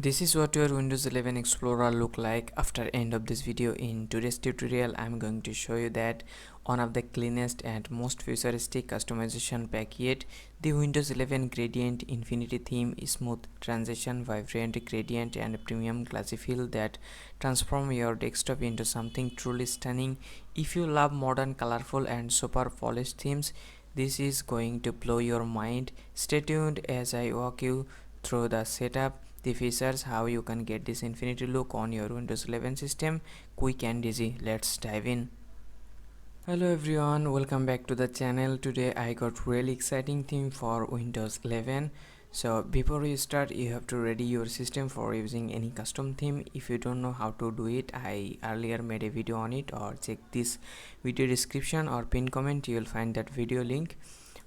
This is what your Windows 11 Explorer look like after end of this video. In today's tutorial, I'm going to show you that one of the cleanest and most futuristic customization pack yet, the Windows 11 Gradient Infinity theme, smooth transition, vibrant gradient and premium classy feel that transform your desktop into something truly stunning. If you love modern, colorful and super polished themes, this is going to blow your mind. Stay tuned as I walk you through the setup, the features, how you can get this infinity look on your Windows 11 system quick and easy. Let's dive in. Hello everyone, welcome back to the channel. Today I got really exciting theme for Windows 11. So before you start, you have to ready your system for using any custom theme. If you don't know how to do it, I earlier made a video on it, or check this video description or pin comment, you will find that video link.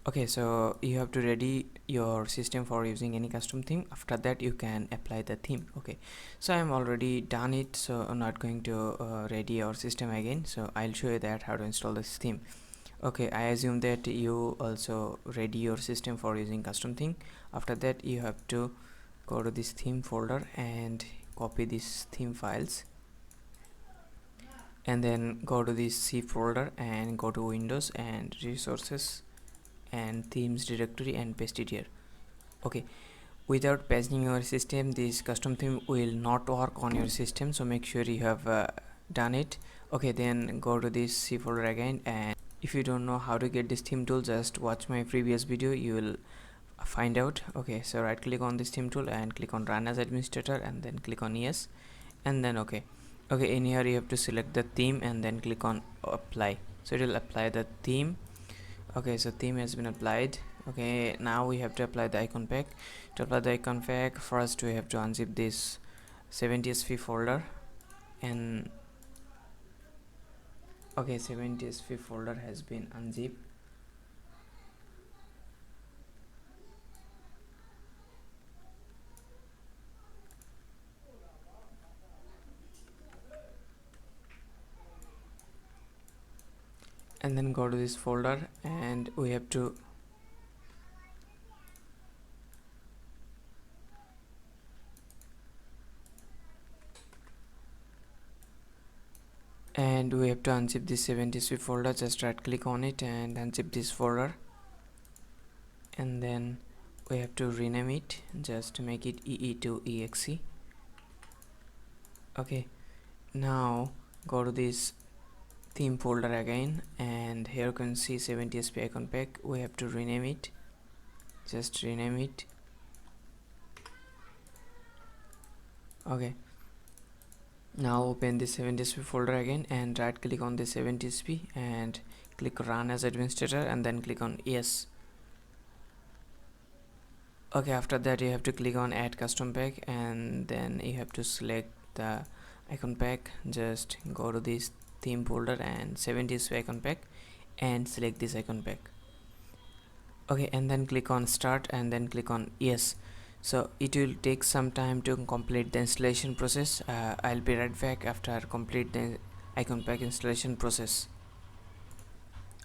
Okay, so you have to ready your system for using any custom theme. After that you can apply the theme. Okay, so I'm already done it, so I'm not going to ready your system again. So I'll show you that how to install this theme. Okay, I assume that you also ready your system for using custom theme. After that you have to go to this theme folder and copy these theme files, and then go to this C folder and go to Windows and resources and themes directory and paste it here. Okay, without patching your system, this custom theme will not work on your system, so make sure you have done it. Okay, then go to this C folder again, and if you don't know how to get this theme tool, just watch my previous video, you will find out. Okay, so right click on this theme tool and click on run as administrator, and then click on yes, and then okay, in here you have to select the theme and then click on apply, so it will apply the theme. Okay, so theme has been applied. Okay, now we have to apply the icon pack. To apply the icon pack, first we have to unzip this 70sv folder, and okay, 70sv folder has been unzipped. And then go to this folder, and we have to unzip this 70sv folder. Just right click on it and unzip this folder, and then we have to rename it, just to make it ee2exe. Okay, now go to this theme folder again, and here you can see 70sp icon pack. We have to rename it, just rename it. Okay, now open this 70sp folder again and right click on the 70sp and click run as administrator, and then click on yes. Okay, after that you have to click on add custom pack, and then you have to select the icon pack. Just go to this theme folder and 70sp icon pack and select this icon pack. Okay, and then click on start and then click on yes. So it will take some time to complete the installation process. I'll be right back after complete the icon pack installation process.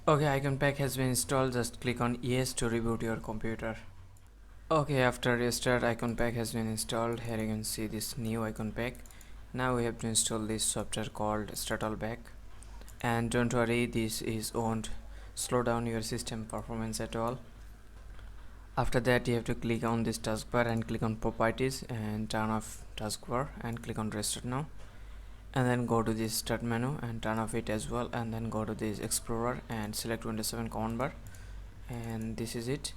Okay, icon pack has been installed. Just click on yes to reboot your computer. Okay, after restart, icon pack has been installed. Here you can see this new icon pack. Now we have to install this software called Startalback, and don't worry, this won't slow down your system performance at all. After that you have to click on this taskbar and click on properties and turn off taskbar and click on restart now, and then go to this start menu and turn off it as well, and then go to this explorer and select Windows 7 command bar, and this is it.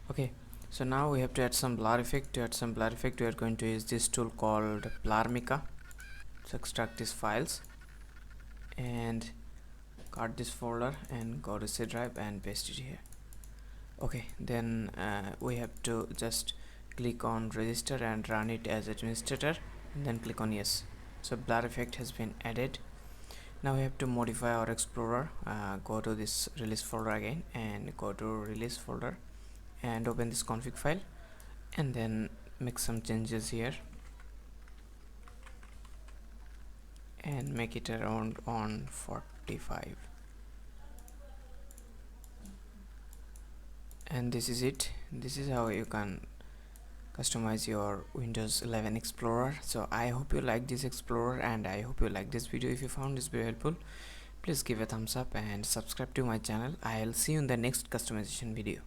Okay, so now we have to add some blur effect. To add some blur effect, we are going to use this tool called Blurmica. So extract these files and cut this folder and go to C drive and paste it here. Okay, then we have to just click on register and run it as administrator, and then click on yes. So blur effect has been added. Now we have to modify our explorer. Go to this release folder again and go to release folder and open this config file, and then make some changes here and make it around on 45, and this is it. This is how you can customize your Windows 11 Explorer. So I hope you like this Explorer, and I hope you like this video. If you found this video helpful, please give a thumbs up and subscribe to my channel. I'll see you in the next customization video.